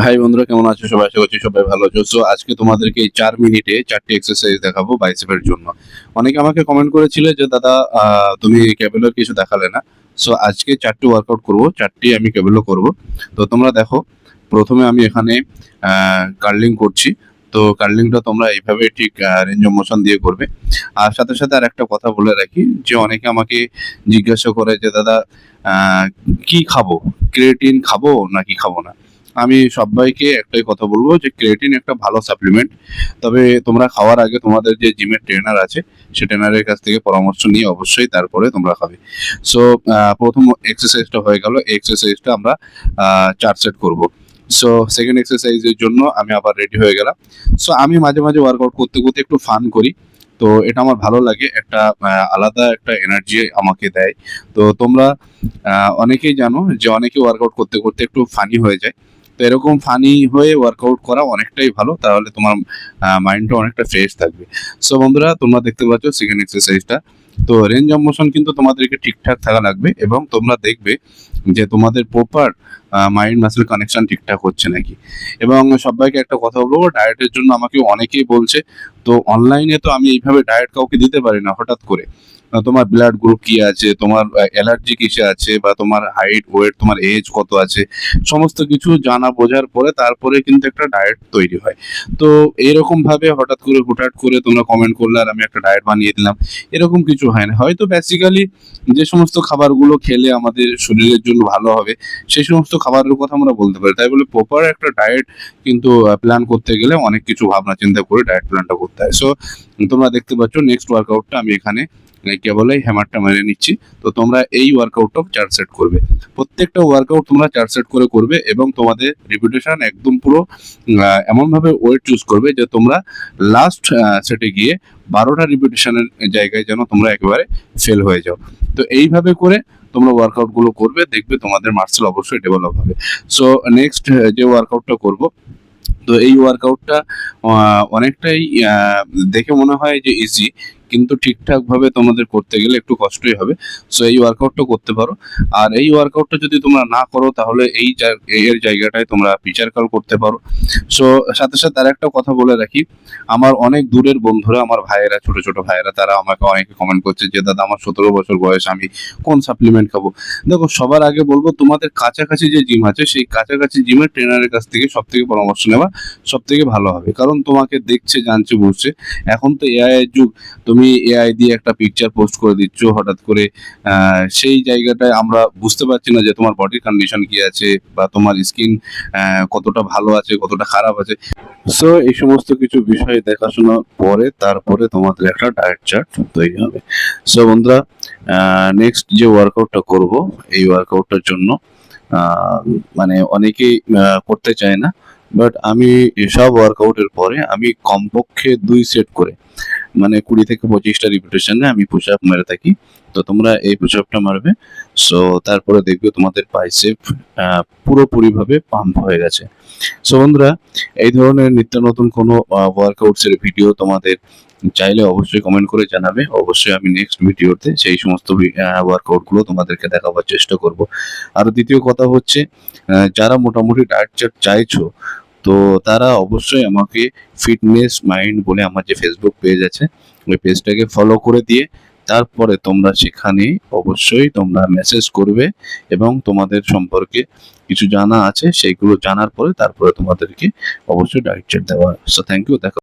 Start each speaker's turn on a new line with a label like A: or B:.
A: High বন্ধুরা, কেমন আছো সবাই? আশা করছি সবাই ভালো আছো। সো আজকে তোমাদেরকে এই 4 মিনিটে 4টি এক্সারসাইজ দেখাবো বাইসেপের জন্য। অনেকে আমাকে কমেন্ট করেছিলে যে দাদা তুমি কেবলের কিছু দেখালে না। সো আজকে 4টি ওয়ার্কআউট করব, 4টি আমি কেবলও করব। তো তোমরা দেখো, প্রথমে আমি এখানে কার্লিং করছি। তো কার্লিংটা তোমরা এইভাবে ঠিক রেঞ্জ অফ মোশন দিয়ে করবে। আর সাথে সাথে আর একটা কথা বলে রাখি যে অনেকে আমাকে জিজ্ঞাসা করে যে দাদা কি খাবো, ক্রিয়েটিন খাবো নাকি খাবো না। আমি সবাইকে একটাই কথা বলবো যে ক্রিয়েটিন একটা ভালো সাপ্লিমেন্ট। তবে তোমরা খাওয়ার আগে তোমাদের যে জিমের ট্রেনার আছে সে ট্রেনারের কাছ থেকে পরামর্শ নিয়ে অবশ্যই তারপরে তোমরা খাবে। সো প্রথম এক্সারসাইজটা হয়ে গেল। এই এক্সারসাইজটা আমরা 4 সেট করব। সো সেকেন্ড এক্সারসাইজের জন্য আমি আবার রেডি হয়ে গেলাম। সো আমি মাঝে মাঝে ওয়ার্কআউট করতে করতে একটু ফান করি। তো এটা আমার ভালো লাগে, একটা আলাদা একটা এনার্জি আমাকে দেয়। তো তোমরা অনেকেই জানো যে অনেকে ওয়ার্কআউট করতে করতে একটু ফানি হয়ে যায়। তো এরকম ফানি হয়ে ওয়ার্কআউট করা অনেকটাই ভালো, তাহলে তোমার মাইন্ডটা অনেকটা ফ্রেশ থাকবে। সো বন্ধুরা, তোমরা দেখতে পাচ্ছ সেকেন্ড এক্সারসাইজটা। তো রেঞ্জ অফ মোশন কিন্তু তোমাদেরকে ঠিকঠাক থাকা লাগবে, এবং তোমরা দেখবে যে তোমাদের প্রপার মাইন্ড মাসেল কানেকশন ঠিকঠাক হচ্ছে নাকি। এবং সবাইকে একটা কথা বলবো, ডায়েটের জন্য আমাকে অনেকেই বলছে। তো অনলাইনে তো আমি এইভাবে ডায়েট কাউকে দিতে পারি না হঠাৎ করে। তোমার ব্লাড গ্রুপ কি আছে, তোমার অ্যালার্জি কিসে আছে, বা তোমার হাইট ওয়েট, তোমার এজ কত আছে, সমস্ত কিছু জানা বোঝার পরে তারপরে কিন্তু একটা ডায়েট তৈরি হয়। তো এরকম ভাবে হঠাৎ করে হুটহাট করে তোমরা কমেন্ট করলে আর আমি একটা ডায়েট বানিয়ে দিলাম, এরকম কিছু হয় না। হয়তো বেসিক্যালি যে সমস্ত খাবারগুলো খেলে আমাদের শরীরের জন্য ভালো হবে সেই সমস্ত খাবারের কথা আমরা বলতে পারি। তাই বলে প্রপার একটা ডায়েট কিন্তু প্ল্যান করতে গেলে অনেক কিছু ভাবনা চিন্তা করে ডায়েট প্ল্যানটা করতে হয়। সো তোমরা দেখতে পাচ্ছ নেক্সট ওয়ার্কআউটটা আমি এখানে কেবল এই হ্যামারটা মেরে নিচ্ছি। তো তোমরা এই ওয়ার্কআউটটা 4 সেট করবে। প্রত্যেকটা ওয়ার্কআউট তোমরা 4 সেট করে করবে, এবং তোমাদের রিপিটেশন একদম পুরো এমনভাবে ওয়েট চুজ করবে যে তোমরা লাস্ট সেটে গিয়ে 12টা রিপিটেশনের জায়গায় যেন তোমরা একেবারে ফেল হয়ে যাও। তো এইভাবে করে তোমরা ওয়ার্কআউট গুলো করবে, দেখবে তোমাদের মাসল অবশ্যই ডেভেলপ হবে। সো নেক্সট যে ওয়ার্কআউটটা করব, তো এই ওয়ার্কআউটটা অনেকটাই দেখে মনে হয় যে ইজি, কিন্তু ঠিকঠাক ভাবে তোমাদের করতে গেলে একটু কষ্টই হবে। সো এই ওয়ার্কআউটটা করতে পারো। আর এই ওয়ার্কআউটটা যদি তোমরা না করো তাহলে এর জায়গাটায় তোমরা পিচার কাল করতে পারো। সো সাথে সাথে আর একটা কথা বলে রাখি, আমার অনেক দূরের বন্ধুরা, আমার ভাইয়েরা, ছোট ছোট ভাইয়েরা, তারা আমাকে অনেকে কমেন্ট করছে যে দাদা আমার 17 বছর বয়স, আমি কোন সাপ্লিমেন্ট খাবো। দেখো, সবার আগে বলবো তোমাদের কাছাকাছি যে জিম আছে সেই কাছাকাছি জিমের ট্রেনারের কাছ থেকে সব থেকে পরামর্শ নেওয়া সব থেকে ভালো হবে, কারণ তোমাকে দেখছে, জানছে, বুঝছে। এখন তো এআই এর যুগ। তুমি এআই দিয়ে একটা পিকচার পোস্ট করে দিচ্ছ হঠাৎ করে, সেই জায়গাটায় আমরা বুঝতে পারছি না যে তোমার বডির কন্ডিশন কি আছে, বা তোমার স্কিন কতটা ভালো আছে, কতটা খারাপ আছে। সো এই সমস্ত কিছু বিষয় দেখাশোনার পরে তারপরে তোমাদের একটা ডায়েট চার্ট তৈরি হবে। সো বন্ধুরা, নেক্সট যে ওয়ার্কআউটটা করব, এই ওয়ার্কআউটটার জন্য মানে অনেকেই করতে চায় না, বাট আমি সব ওয়ার্কআউটের পরে আমি কমপক্ষে 2 সেট করে, মানে 20 থেকে 25টা রিপিটেশনে আমি পুশ আপ মেরে থাকি। তো তোমরা এই পুশ আপটা মারবে। সো তারপরে দেখবে তোমাদের বাইসেপ পুরোপুরিভাবে পাম্প হয়ে গেছে। সো বন্ধুরা, এই ধরনের নিত্য নতুন কোনো ওয়ার্কআউটস এর ভিডিও তোমাদের চাইলে অবশ্যই কমেন্ট করে জানাবে। অবশ্যই আমি নেক্সট ভিডিওতে সেই সমস্ত ওয়ার্কআউট গুলো তোমাদেরকে দেখাবার চেষ্টা করব। আর দ্বিতীয় কথা হচ্ছে, যারা মোটামুটি ডায়েট চার্ট চাইছো, তো তারা অবশ্যই আমাকে ফিটনেস মাইন্ড বলে আমার যে ফেসবুক পেজ আছে, ওই পেজটাকে ফলো করে দিয়ে তারপরে তোমরা সেখানে অবশ্যই তোমরা মেসেজ করবে, এবং তোমাদের সম্পর্কে কিছু জানা আছে সেইগুলো জানার পরে তারপরে তোমাদেরকে অবশ্যই ডায়েট চার্ট দেওয়া। So thank you. দেখো।